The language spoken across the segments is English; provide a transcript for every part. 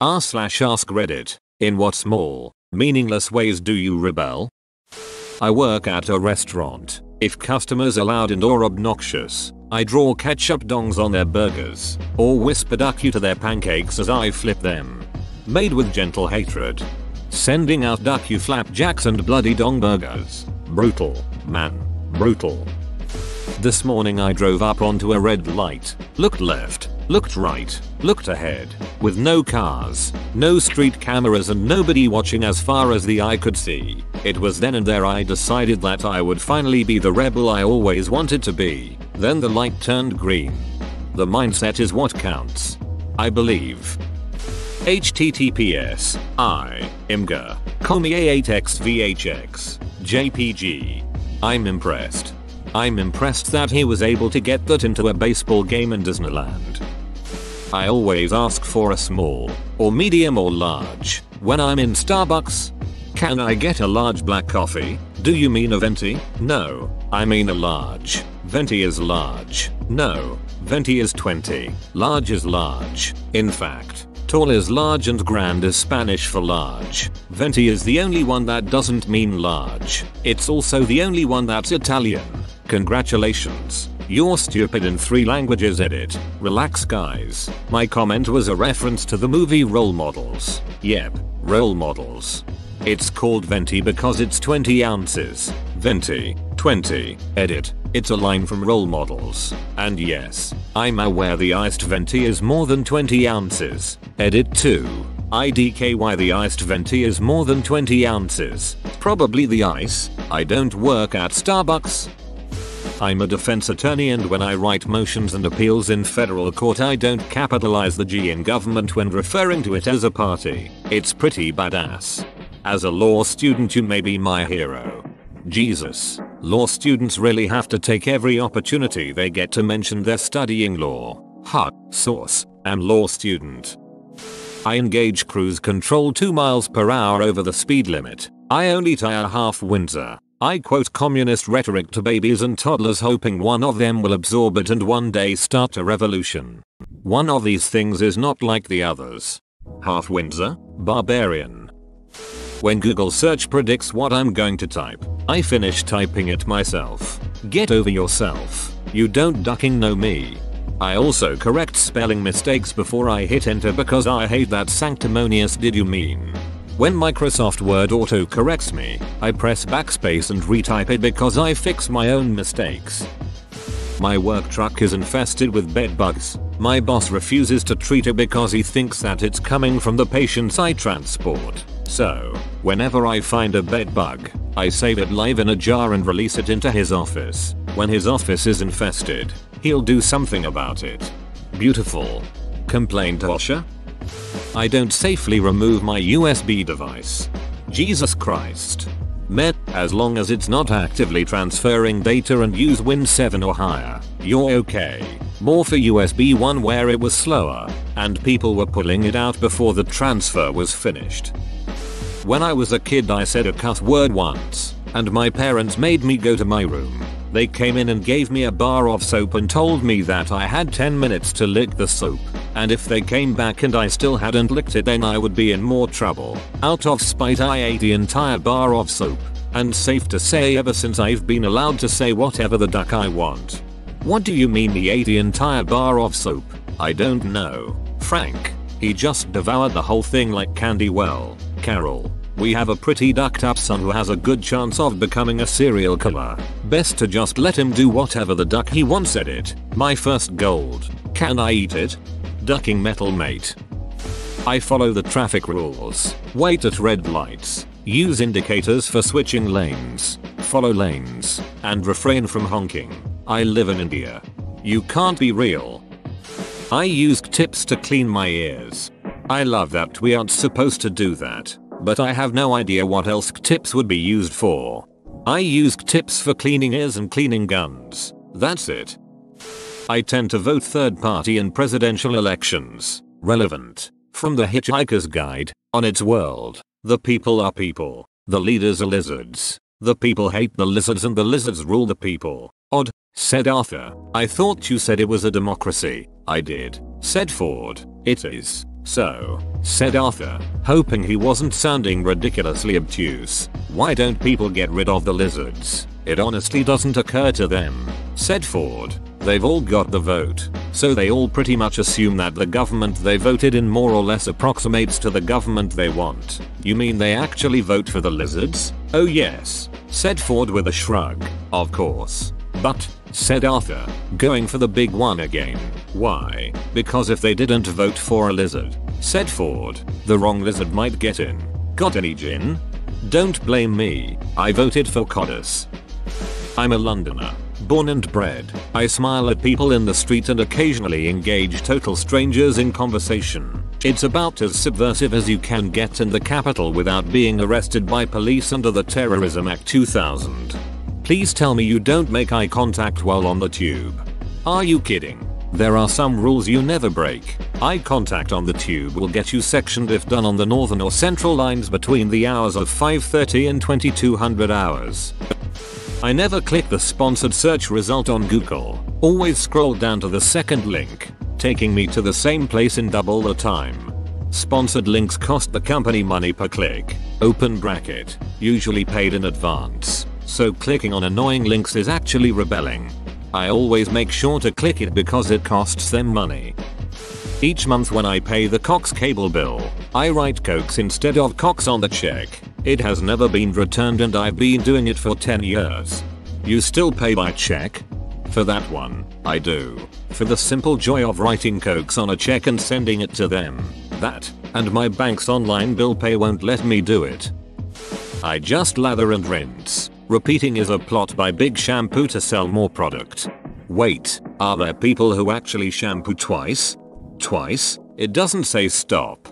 r/ask Reddit. In what small, meaningless ways do you rebel? I work at a restaurant. If customers are loud and/or obnoxious, I draw ketchup dongs on their burgers, or whisper "duck you" to their pancakes as I flip them. Made with gentle hatred. Sending out "duck you" flapjacks and bloody dong burgers. Brutal, man. Brutal. This morning I drove up onto a red light, looked left, looked right, looked ahead, with no cars, no street cameras and nobody watching as far as the eye could see. It was then and there I decided that I would finally be the rebel I always wanted to be. Then the light turned green. The mindset is what counts, I believe. https imgur Komi A8XVHX JPG. I'm impressed. I'm impressed that he was able to get that into a baseball game in Disneyland. I always ask for a small, or medium or large, when I'm in Starbucks. Can I get a large black coffee? Do you mean a venti? No, I mean a large. Venti is large. No, venti is 20. Large is large. In fact, tall is large and grand is Spanish for large. Venti is the only one that doesn't mean large. It's also the only one that's Italian. Congratulations. You're stupid in 3 languages. Edit. Relax guys. My comment was a reference to the movie Role Models. Yep, Role Models. It's called venti because it's 20 ounces. Venti, 20. Edit. It's a line from Role Models. And yes, I'm aware the iced venti is more than 20 ounces. Edit 2. IDKY the iced venti is more than 20 ounces. Probably the ice. I don't work at Starbucks. I'm a defense attorney and when I write motions and appeals in federal court I don't capitalize the G in government when referring to it as a party. It's pretty badass. As a law student you may be my hero. Jesus, law students really have to take every opportunity they get to mention they're studying law. Source, am law student. I engage cruise control 2 miles per hour over the speed limit. I only tire half Windsor. I quote communist rhetoric to babies and toddlers hoping one of them will absorb it and one day start a revolution. One of these things is not like the others. Half Windsor? Barbarian. When Google search predicts what I'm going to type, I finish typing it myself. Get over yourself. You don't ducking know me. I also correct spelling mistakes before I hit enter because I hate that sanctimonious "did you mean?" When Microsoft Word auto-corrects me, I press backspace and retype it because I fix my own mistakes. My work truck is infested with bed bugs. My boss refuses to treat it because he thinks that it's coming from the patients I transport. So, whenever I find a bed bug, I save it live in a jar and release it into his office. When his office is infested, he'll do something about it. Beautiful. Complained Osha? I don't safely remove my USB device. Jesus Christ. As long as it's not actively transferring data and use Win 7 or higher, you're okay. More for USB 1 where it was slower, and people were pulling it out before the transfer was finished. When I was a kid I said a cuss word once, and my parents made me go to my room. They came in and gave me a bar of soap and told me that I had 10 minutes to lick the soap, and if they came back and I still hadn't licked it then I would be in more trouble. Out of spite I ate the entire bar of soap, and safe to say ever since I've been allowed to say whatever the duck I want. What do you mean he ate the entire bar of soap? I don't know. Frank. He just devoured the whole thing like candy. Well, Carol, we have a pretty ducked up son who has a good chance of becoming a serial killer. Best to just let him do whatever the duck he wants. Edit. My first gold. Can I eat it? Ducking metal mate. I follow the traffic rules. Wait at red lights. Use indicators for switching lanes. Follow lanes. And refrain from honking. I live in India. You can't be real. I used tips to clean my ears. I love that we aren't supposed to do that, but I have no idea what else tips would be used for. I used tips for cleaning ears and cleaning guns. That's it. I tend to vote third party in presidential elections. Relevant. From the Hitchhiker's Guide, on its world, the people are people, the leaders are lizards. The people hate the lizards and the lizards rule the people. Odd, said Arthur. I thought you said it was a democracy. I did, said Ford. It is. So, said Arthur, hoping he wasn't sounding ridiculously obtuse, why don't people get rid of the lizards? It honestly doesn't occur to them, said Ford. They've all got the vote, so they all pretty much assume that the government they voted in more or less approximates to the government they want. You mean they actually vote for the lizards? Oh yes, said Ford with a shrug. Of course. But, said Arthur, going for the big one again. Why? Because if they didn't vote for a lizard, said Ford, the wrong lizard might get in. Got any gin? Don't blame me, I voted for Codus. I'm a Londoner, born and bred. I smile at people in the street and occasionally engage total strangers in conversation. It's about as subversive as you can get in the capital without being arrested by police under the Terrorism Act 2000. Please tell me you don't make eye contact while on the tube. Are you kidding? There are some rules you never break. Eye contact on the tube will get you sectioned if done on the northern or central lines between the hours of 5:30 and 2200 hours. I never click the sponsored search result on Google. Always scroll down to the second link, taking me to the same place in double the time. Sponsored links cost the company money per click. Open bracket. Usually paid in advance. So clicking on annoying links is actually rebelling. I always make sure to click it because it costs them money. Each month when I pay the Cox cable bill, I write Cokes instead of Cox on the check. It has never been returned and I've been doing it for 10 years. You still pay by check? For that one, I do. For the simple joy of writing Cokes on a check and sending it to them. That, and my bank's online bill pay won't let me do it. I just lather and rinse. Repeating is a plot by Big Shampoo to sell more product. Wait, are there people who actually shampoo twice? Twice? It doesn't say stop.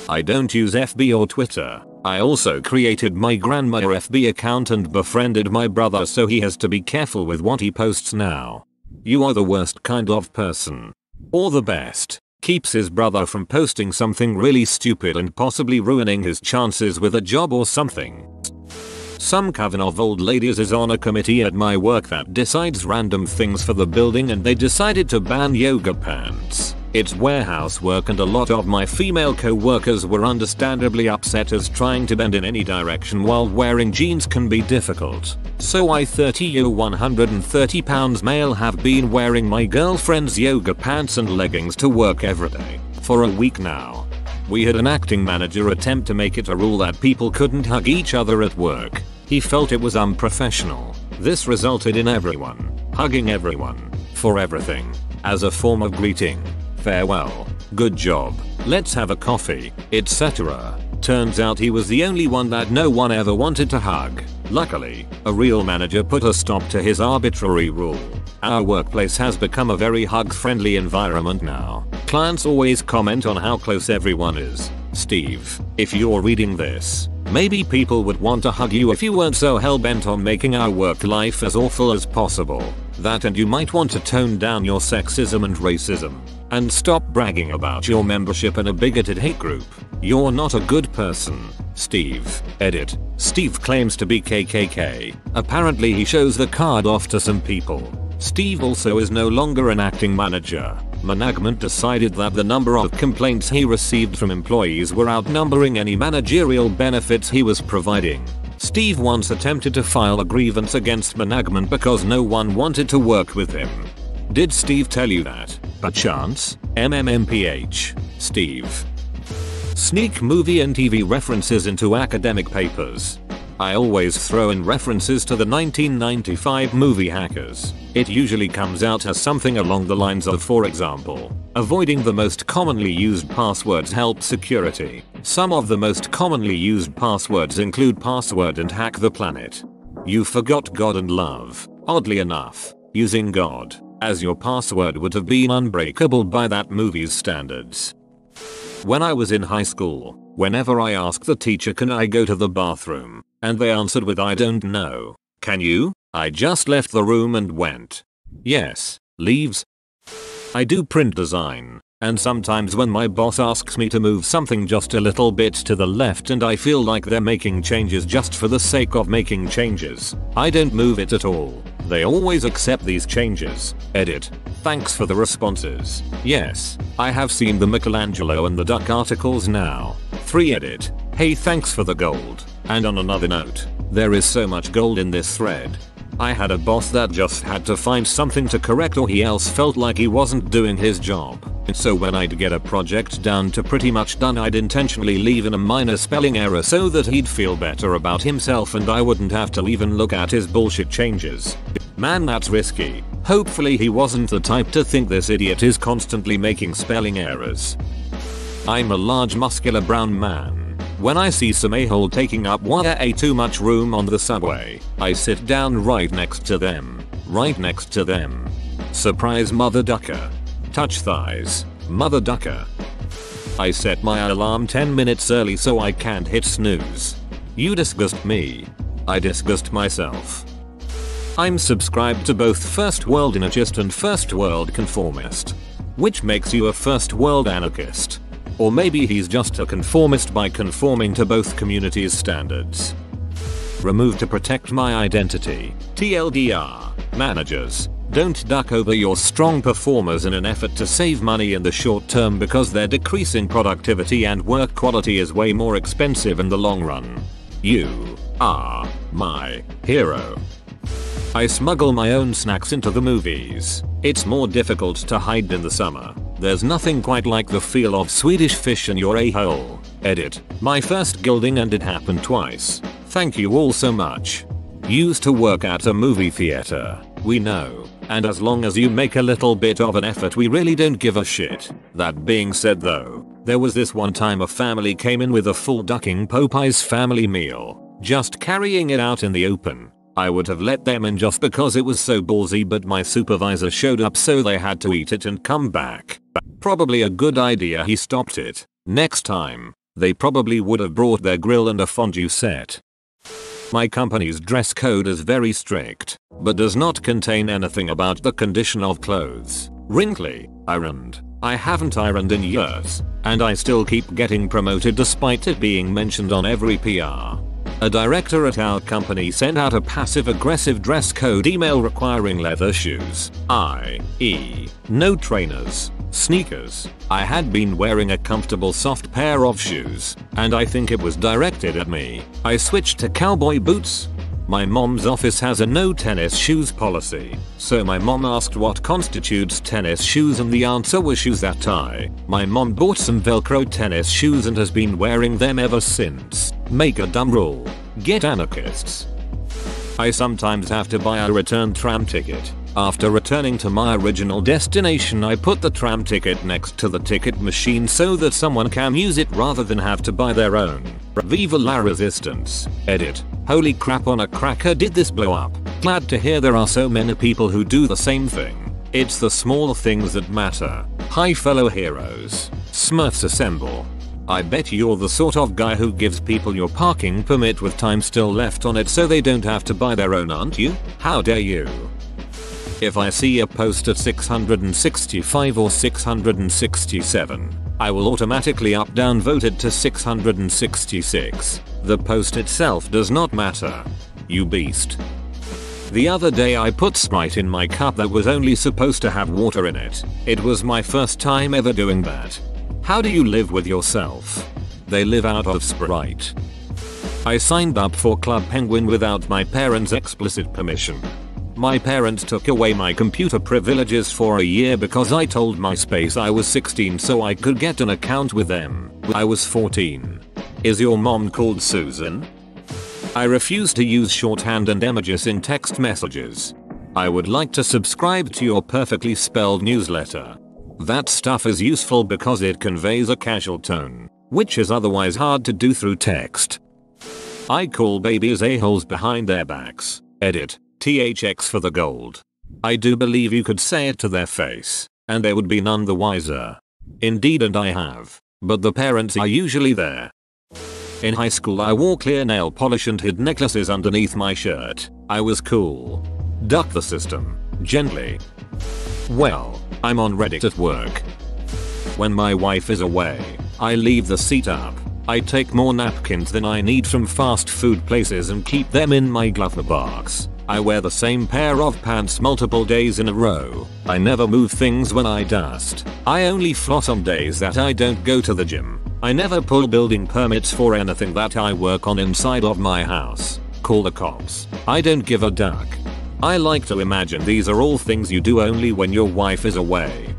I don't use FB or Twitter. I also created my grandma FB account and befriended my brother, so he has to be careful with what he posts now. You are the worst kind of person. Or the best. Keeps his brother from posting something really stupid and possibly ruining his chances with a job or something. Some coven of old ladies is on a committee at my work that decides random things for the building, and they decided to ban yoga pants. It's warehouse work and a lot of my female co-workers were understandably upset, as trying to bend in any direction while wearing jeans can be difficult. So I 130 pounds male have been wearing my girlfriend's yoga pants and leggings to work every day for a week now. We had an acting manager attempt to make it a rule that people couldn't hug each other at work. He felt it was unprofessional. This resulted in everyone hugging everyone for everything as a form of greeting. Farewell, good job, let's have a coffee, etc. Turns out he was the only one that no one ever wanted to hug. Luckily, a real manager put a stop to his arbitrary rule. Our workplace has become a very hug-friendly environment now. Clients always comment on how close everyone is. Steve, if you're reading this, maybe people would want to hug you if you weren't so hell-bent on making our work life as awful as possible. That, and you might want to tone down your sexism and racism. And stop bragging about your membership in a bigoted hate group. You're not a good person. Steve. Edit. Steve claims to be KKK. Apparently he shows the card off to some people. Steve also is no longer an acting manager. Management decided that the number of complaints he received from employees were outnumbering any managerial benefits he was providing. Steve once attempted to file a grievance against management because no one wanted to work with him. Did Steve tell you that? Perchance? MMMPH. Steve. Sneak movie and TV references into academic papers. I always throw in references to the 1995 movie Hackers. It usually comes out as something along the lines of, for example, avoiding the most commonly used passwords helps security. Some of the most commonly used passwords include password and hack the planet. You forgot God and love. Oddly enough, using God as your password would have been unbreakable by that movie's standards. When I was in high school, whenever I asked the teacher, can I go to the bathroom? And they answered with, I don't know. Can you? I just left the room and went. Yes, leaves. I do print design, and sometimes when my boss asks me to move something just a little bit to the left and I feel like they're making changes just for the sake of making changes, I don't move it at all. They always accept these changes. Edit. Thanks for the responses. Yes, I have seen the Michelangelo and the Duck articles now. 3. Edit. Hey, thanks for the gold. And on another note, there is so much gold in this thread. I had a boss that just had to find something to correct or he else felt like he wasn't doing his job. So when I'd get a project down to pretty much done, I'd intentionally leave in a minor spelling error so that he'd feel better about himself and I wouldn't have to even look at his bullshit changes. Man, that's risky. Hopefully he wasn't the type to think this idiot is constantly making spelling errors. I'm a large muscular brown man. When I see some a-hole taking up way too much room on the subway, I sit down right next to them. Right next to them. Surprise, mother ducker. Touch thighs. Mother ducker. I set my alarm 10 minutes early so I can't hit snooze. You disgust me. I disgust myself. I'm subscribed to both First World Anarchist and First World Conformist. Which makes you a First World Anarchist. Or maybe he's just a conformist by conforming to both communities' standards. Remove to protect my identity. TLDR. Managers, don't duck over your strong performers in an effort to save money in the short term because their decreasing productivity and work quality is way more expensive in the long run. You are my hero. I smuggle my own snacks into the movies. It's more difficult to hide in the summer. There's nothing quite like the feel of Swedish fish in your a-hole. Edit. My first gilding and it happened twice. Thank you all so much. Used to work at a movie theater. We know. And as long as you make a little bit of an effort, we really don't give a shit. That being said though, there was this one time a family came in with a full ducking Popeyes family meal. Just carrying it out in the open. I would have let them in just because it was so ballsy, but my supervisor showed up so they had to eat it and come back. Probably a good idea he stopped it. Next time, they probably would have brought their grill and a fondue set. My company's dress code is very strict, but does not contain anything about the condition of clothes. Wrinkly, ironed. I haven't ironed in years, and I still keep getting promoted despite it being mentioned on every PR. A director at our company sent out a passive-aggressive dress code email requiring leather shoes, i.e., no trainers, sneakers. I had been wearing a comfortable soft pair of shoes, and I think it was directed at me. I switched to cowboy boots. My mom's office has a no tennis shoes policy, so my mom asked what constitutes tennis shoes and the answer was shoes that tie. My mom bought some Velcro tennis shoes and has been wearing them ever since. Make a dumb rule. Get anarchists. I sometimes have to buy a return tram ticket. After returning to my original destination, I put the tram ticket next to the ticket machine so that someone can use it rather than have to buy their own. Viva la resistance. Edit. Holy crap on a cracker, did this blow up? Glad to hear there are so many people who do the same thing. It's the small things that matter. Hi fellow heroes. Smurfs assemble. I bet you're the sort of guy who gives people your parking permit with time still left on it so they don't have to buy their own, aren't you? How dare you? If I see a post at 665 or 667, I will automatically up-downvote it to 666. The post itself does not matter. You beast. The other day I put Sprite in my cup that was only supposed to have water in it. It was my first time ever doing that. How do you live with yourself? They live out of Sprite. I signed up for Club Penguin without my parents' explicit permission. My parents took away my computer privileges for a year because I told MySpace I was 16 so I could get an account with them. I was 14. Is your mom called Susan? I refuse to use shorthand and emojis in text messages. I would like to subscribe to your perfectly spelled newsletter. That stuff is useful because it conveys a casual tone, which is otherwise hard to do through text. I call babies a-holes behind their backs. Edit. THX for the gold. I do believe you could say it to their face, and they would be none the wiser. Indeed, and I have. But the parents are usually there. In high school I wore clear nail polish and hid necklaces underneath my shirt. I was cool. Duck the system. Gently. Well, I'm on Reddit at work. When my wife is away, I leave the seat up. I take more napkins than I need from fast food places and keep them in my glove box. I wear the same pair of pants multiple days in a row. I never move things when I dust. I only floss on days that I don't go to the gym. I never pull building permits for anything that I work on inside of my house. Call the cops. I don't give a duck. I like to imagine these are all things you do only when your wife is away.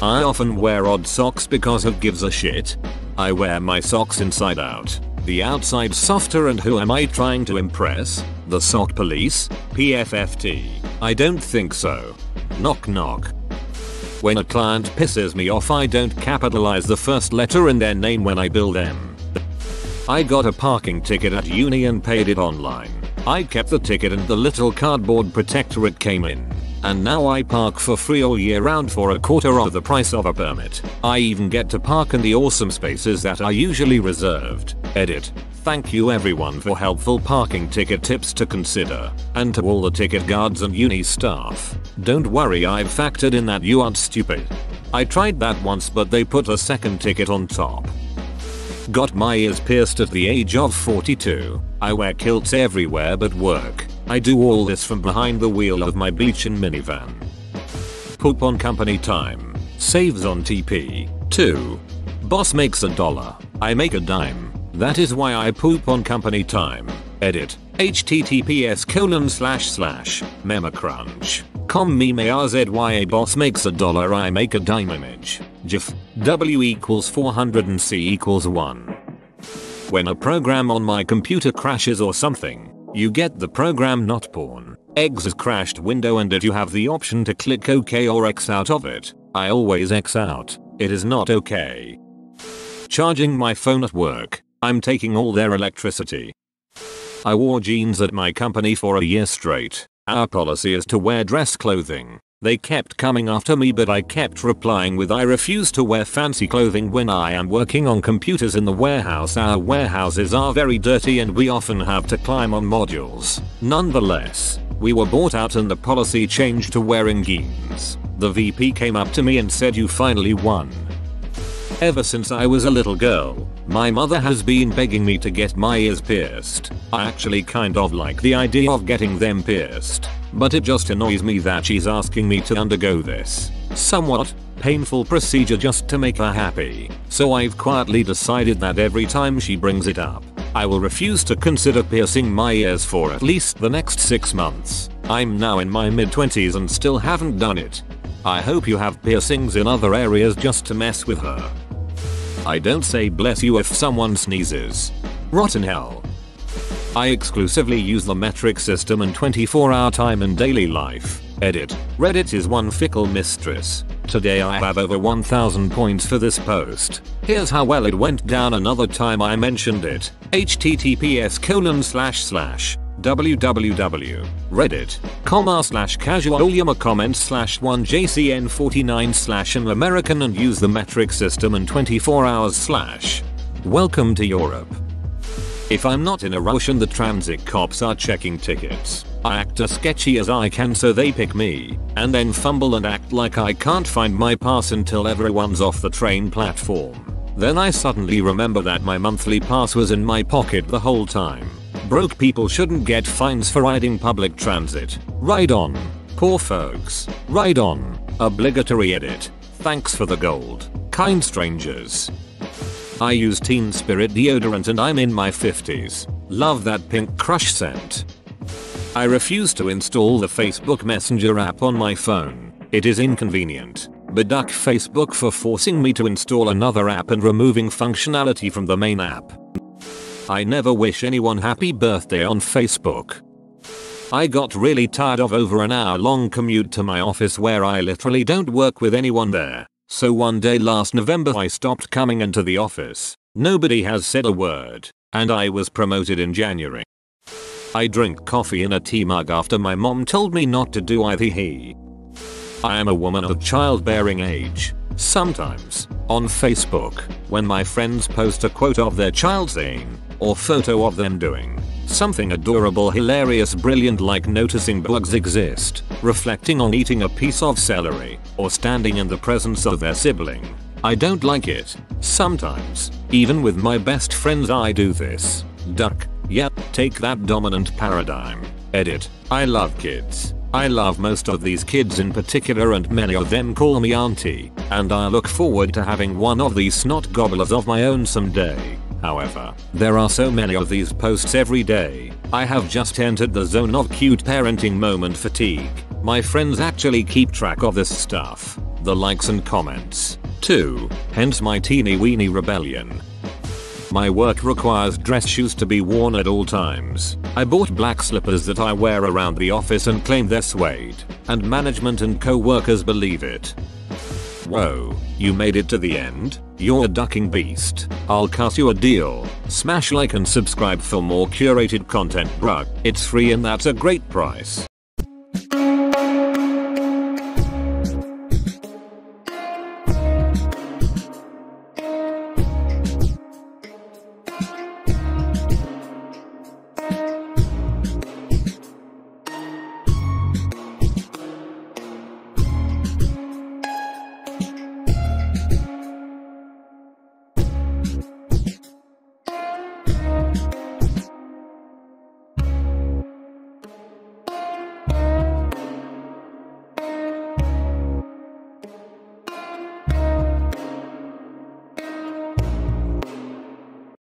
I often wear odd socks because who gives a shit? I wear my socks inside out. The outside softer, and who am I trying to impress? The sock police? PFFT. I don't think so. Knock knock. When a client pisses me off, I don't capitalize the first letter in their name when I bill them. I got a parking ticket at uni and paid it online. I kept the ticket and the little cardboard protector it came in. And now I park for free all year round for a quarter of the price of a permit. I even get to park in the awesome spaces that are usually reserved. Edit. Thank you everyone for helpful parking ticket tips to consider. And to all the ticket guards and uni staff. Don't worry, I've factored in that you aren't stupid. I tried that once, but they put a second ticket on top. Got my ears pierced at the age of 42. I wear kilts everywhere but work. I do all this from behind the wheel of my beach-in minivan. Poop on company time. Saves on TP. 2. Boss makes $1. I make a dime. That is why I poop on company time. Edit. https://memacrunch.com meme boss makes $1 I make a dime image. GIF. W equals 400 and C equals 1. When a program on my computer crashes or something, you get the program not porn. Exit crashed window, and if you have the option to click OK or X out of it, I always X out. It is not okay. Charging my phone at work. I'm taking all their electricity. I wore jeans at my company for a year straight. Our policy is to wear dress clothing. They kept coming after me, but I kept replying with I refuse to wear fancy clothing when I am working on computers in the warehouse. Our warehouses are very dirty and we often have to climb on modules. Nonetheless, we were bought out and the policy changed to wearing jeans. The VP came up to me and said, "You finally won." Ever since I was a little girl, my mother has been begging me to get my ears pierced. I actually kind of like the idea of getting them pierced, but it just annoys me that she's asking me to undergo this somewhat painful procedure just to make her happy. So I've quietly decided that every time she brings it up, I will refuse to consider piercing my ears for at least the next 6 months. I'm now in my mid-20s and still haven't done it. I hope you have piercings in other areas just to mess with her. I don't say bless you if someone sneezes. Rotten hell. I exclusively use the metric system and 24-hour time in daily life. Edit. Reddit is one fickle mistress. Today I have over 1000 points for this post. Here's how well it went down another time I mentioned it. https://www.reddit.com/casual/comments/1jcn49/an American and use the metric system and 24 hours/ Welcome to Europe. If I'm not in a rush and the transit cops are checking tickets, I act as sketchy as I can so they pick me, and then fumble and act like I can't find my pass until everyone's off the train platform. Then I suddenly remember that my monthly pass was in my pocket the whole time. Broke people shouldn't get fines for riding public transit. Ride on. Poor folks. Ride on. Obligatory edit. Thanks for the gold. Kind strangers. I use Teen Spirit deodorant and I'm in my 50s. Love that pink crush scent. I refuse to install the Facebook Messenger app on my phone. It is inconvenient. Beduck Facebook for forcing me to install another app and removing functionality from the main app. I never wish anyone happy birthday on Facebook. I got really tired of over an hour-long commute to my office where I literally don't work with anyone there. So one day last November I stopped coming into the office. Nobody has said a word, and I was promoted in January. I drink coffee in a tea mug after my mom told me not to do either. I am a woman of childbearing age. Sometimes, on Facebook, when my friends post a quote of their child saying, or photo of them doing something adorable, hilarious, brilliant, like noticing bugs exist, reflecting on eating a piece of celery, or standing in the presence of their sibling, I don't like it. Sometimes, even with my best friends I do this. Duck. Yep, take that dominant paradigm. Edit. I love kids. I love most of these kids in particular and many of them call me auntie, and I look forward to having one of these snot gobblers of my own someday. However, there are so many of these posts every day. I have just entered the zone of cute parenting moment fatigue. My friends actually keep track of this stuff. The likes and comments, too. Hence my teeny weeny rebellion. My work requires dress shoes to be worn at all times. I bought black slippers that I wear around the office and claim they're suede, and management and co-workers believe it. Whoa, you made it to the end? You're a ducking beast. I'll cut you a deal. Smash like and subscribe for more curated content, bruh. It's free and that's a great price.